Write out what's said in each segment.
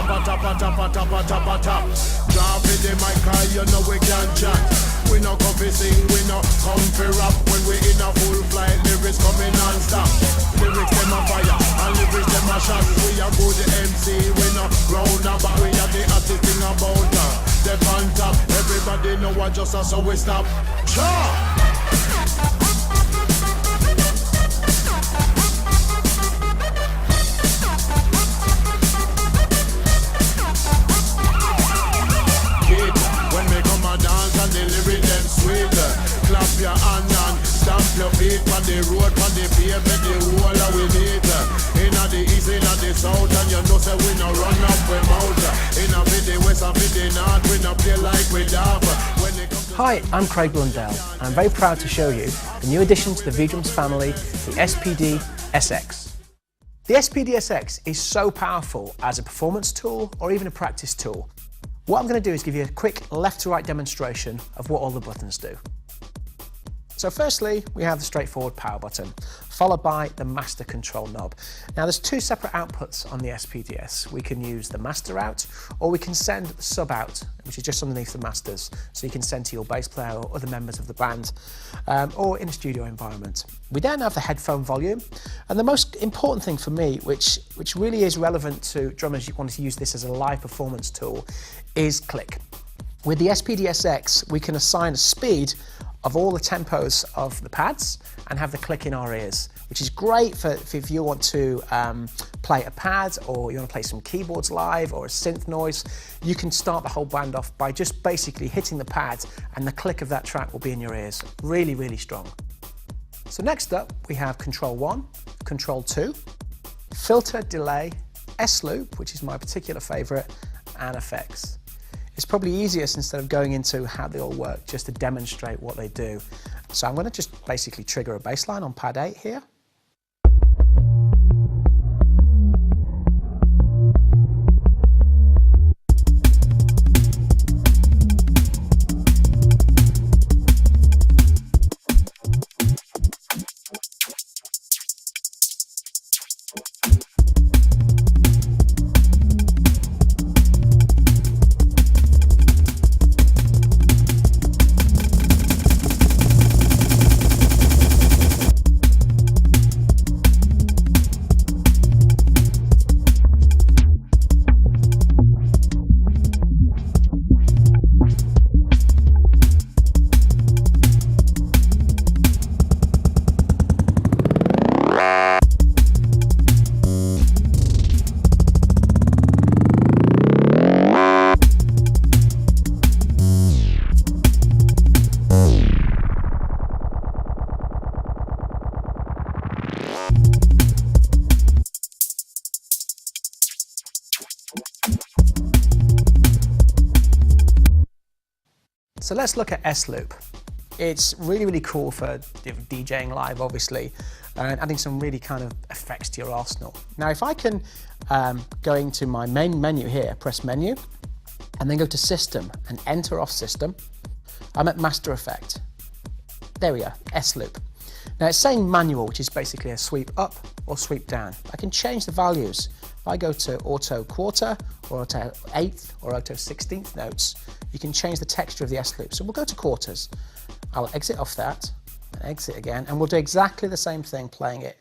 tap. Drop with the mic, cause you know we can chat. We no come fi sing, we no come fi rap. When we in a full flight, lyrics coming non-stop. Lyrics them a fire, and lyrics them a shot. We a good MC, we no round up, but we are the hottest thing about the on top. Everybody know what just so we stop. Cha! And the lyric them sweet. Clap your hand and stamp your feet on the road, on the pavement, the whole of we need. Inna the east, inna the south, and you know say we no run up we mouth. Inna the west and the north, we no play like we daft. Hi, I'm Craig Blundell, and I'm very proud to show you the new addition to the V-Drums family, the SPD SX. The SPD SX is so powerful as a performance tool or even a practice tool. What I'm going to do is give you a quick left to right demonstration of what all the buttons do. So firstly, we have the straightforward power button, followed by the master control knob. Now there's two separate outputs on the SPDS. We can use the master out, or we can send the sub out, which is just underneath the masters. So you can send to your bass player or other members of the band, or in a studio environment. We then have the headphone volume, and the most important thing for me, which really is relevant to drummers who want to use this as a live performance tool, is click. With the SPD-SX, we can assign a speed of all the tempos of the pads and have the click in our ears, which is great for if you want to play a pad or you want to play some keyboards live or a synth noise. You can start the whole band off by just basically hitting the pad, and the click of that track will be in your ears. Really, really strong. So next up, we have Control 1, Control 2, Filter, Delay, S-Loop, which is my particular favourite, and Effects. It's probably easiest, instead of going into how they all work, just to demonstrate what they do. So I'm going to just basically trigger a bass line on pad 8 here. So let's look at S-Loop. It's really, really cool for DJing live, obviously, and adding some really kind of effects to your arsenal. Now, if I can go into my main menu here, press Menu, and then go to System and enter off System, I'm at Master Effect. There we go, S-Loop. Now it's saying manual, which is basically a sweep up or sweep down. I can change the values. If I go to auto quarter, or auto eighth, or auto 16th notes, you can change the texture of the S-Loop. So we'll go to quarters. I'll exit off that, and exit again, and we'll do exactly the same thing playing it.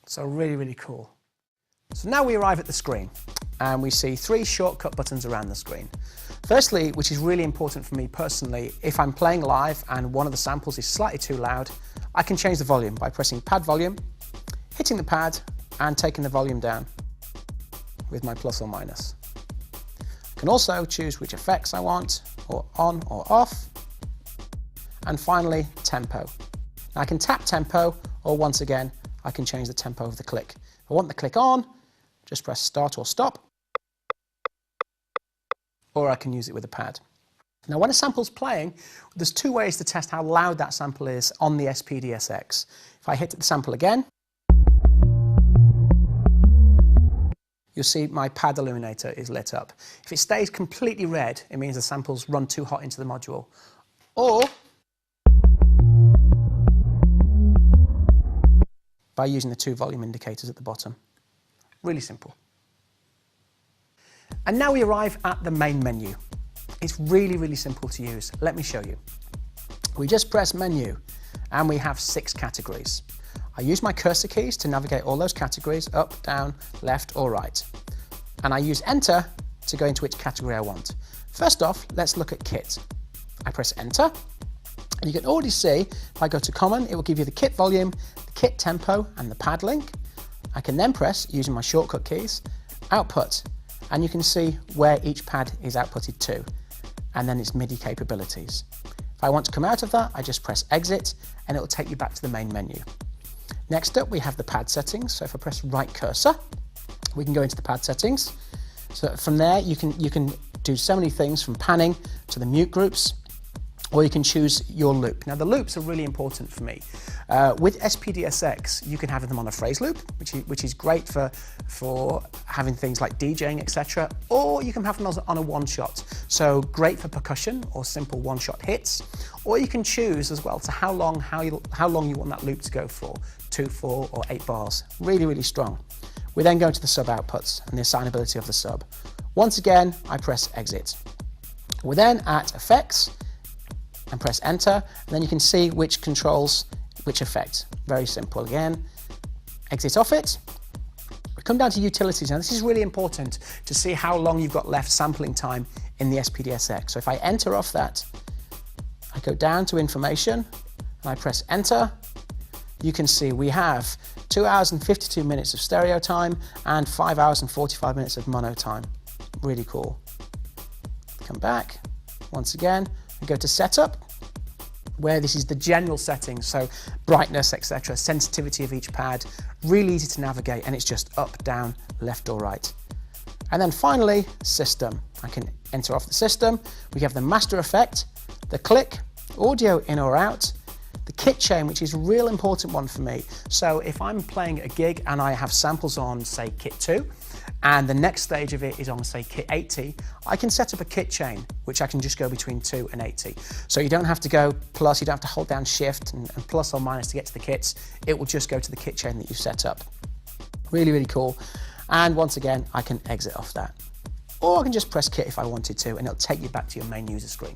So really, really cool. So now we arrive at the screen and we see three shortcut buttons around the screen. Firstly, which is really important for me personally, if I'm playing live and one of the samples is slightly too loud, I can change the volume by pressing pad volume, hitting the pad and taking the volume down with my plus or minus. I can also choose which effects I want, or on or off. And finally, tempo. Now I can tap tempo or once again, I can change the tempo of the click. If I want the click on, just press start or stop, or I can use it with a pad. Now when a sample's playing, there's two ways to test how loud that sample is on the SPD-SX. If I hit the sample again, you'll see my pad illuminator is lit up. If it stays completely red, it means the sample's run too hot into the module. Or by using the two volume indicators at the bottom. Really simple. And now we arrive at the main menu. It's really, really simple to use. Let me show you. We just press menu and we have 6 categories. I use my cursor keys to navigate all those categories, up, down, left or right. And I use enter to go into which category I want. First off, let's look at kit. I press enter. And you can already see, if I go to common, it will give you the kit volume, the kit tempo and the pad link. I can then press, using my shortcut keys, output, and you can see where each pad is outputted to, and then its MIDI capabilities. If I want to come out of that, I just press exit, and it will take you back to the main menu. Next up, we have the pad settings. So if I press right cursor, we can go into the pad settings. So from there, you can do so many things, from panning to the mute groups, or you can choose your loop. Now the loops are really important for me. With SPD-SX, you can have them on a phrase loop, which is great for having things like DJing, etc. Or you can have them on a one-shot. So great for percussion or simple one-shot hits. Or you can choose as well to how long you want that loop to go for, 2, 4 or 8 bars. Really, really strong. We then go to the sub outputs and the assignability of the sub. Once again, I press exit. We're then at effects, and press enter, and then you can see which controls which effect. Very simple. Again, exit off it. We come down to utilities. Now this is really important to see how long you've got left sampling time in the SPD-SX. So if I enter off that, I go down to information and I press enter. You can see we have 2 hours and 52 minutes of stereo time and 5 hours and 45 minutes of mono time. Really cool. Come back once again. We go to setup, where this is the general settings, so brightness, etc., sensitivity of each pad, really easy to navigate, and it's just up, down, left or right. And then finally, system. I can enter off the system. We have the master effect, the click, audio in or out, the kit chain, which is a real important one for me. So if I'm playing a gig and I have samples on, say, kit 2, and the next stage of it is on, say, kit 80, I can set up a kit chain, which I can just go between 2 and 80. So you don't have to go plus, you don't have to hold down shift and plus or minus to get to the kits. It will just go to the kit chain that you've set up. Really, really cool. And once again, I can exit off that. Or I can just press kit if I wanted to, and it'll take you back to your main user screen.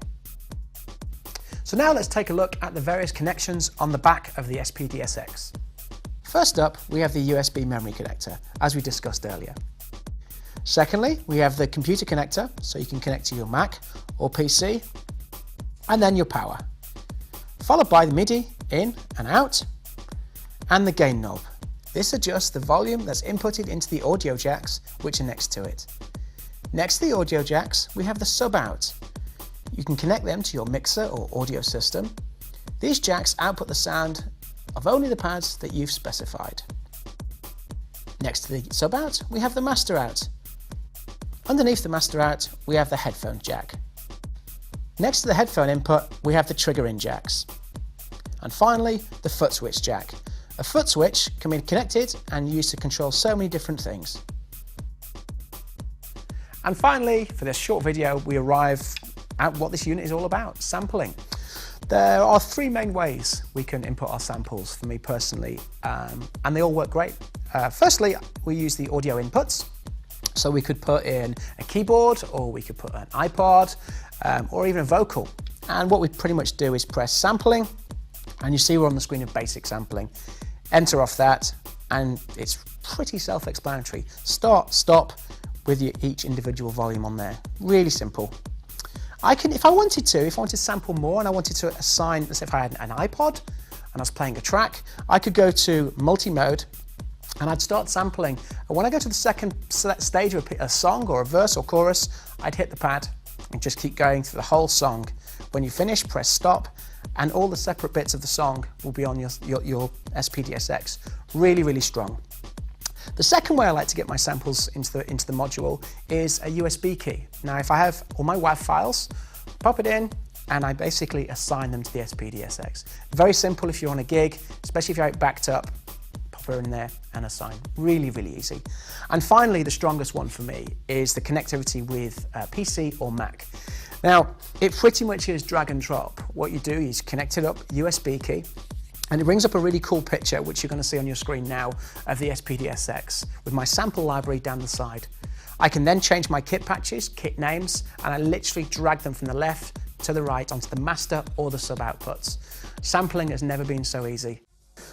So now let's take a look at the various connections on the back of the SPD-SX. First up, we have the USB memory connector, as we discussed earlier. Secondly, we have the computer connector, so you can connect to your Mac or PC, and then your power. Followed by the MIDI in and out, and the gain knob. This adjusts the volume that's inputted into the audio jacks, which are next to it. Next to the audio jacks, we have the sub out. You can connect them to your mixer or audio system. These jacks output the sound of only the pads that you've specified. Next to the sub out, we have the master out. Underneath the master out, we have the headphone jack. Next to the headphone input, we have the trigger in jacks. And finally, the foot switch jack. A foot switch can be connected and used to control so many different things. And finally, for this short video, we arrive at what this unit is all about, sampling. There are 3 main ways we can input our samples for me personally, and they all work great. Firstly, we use the audio inputs. So we could put in a keyboard, or we could put an iPod, or even a vocal. And what we pretty much do is press sampling, and you see we're on the screen of basic sampling. Enter off that, and it's pretty self-explanatory. Start, stop with each individual volume on there. Really simple. I can, if I wanted to sample more and I wanted to assign, let's say if I had an iPod and I was playing a track, I could go to multi-mode and I'd start sampling. And when I go to the second stage of a song or a verse or chorus, I'd hit the pad and just keep going through the whole song. When you finish, press stop and all the separate bits of the song will be on your SPD-SX. Really, really strong. The second way I like to get my samples into the module is a USB key. Now, if I have all my WAV files, pop it in, and I basically assign them to the SPD-SX. Very simple if you're on a gig, especially if you're backed up, pop her in there and assign. Really, really easy. And finally, the strongest one for me is the connectivity with PC or Mac. Now, it pretty much is drag and drop. What you do is connect it up, USB key, and it brings up a really cool picture, which you're going to see on your screen now, of the SPD-SX with my sample library down the side. I can then change my kit patches, kit names, and I literally drag them from the left to the right onto the master or the sub outputs. Sampling has never been so easy.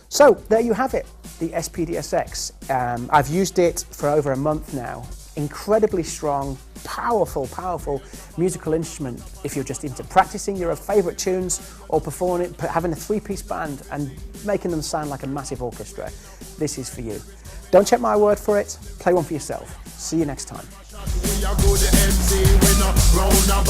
So there you have it, the SPD-SX. I've used it for over a month now. Incredibly strong, powerful musical instrument if you're just into practicing your favourite tunes or performing it, having a three-piece band and making them sound like a massive orchestra. This is for you. Don't check my word for it, play one for yourself. See you next time. We are good MC, we not round up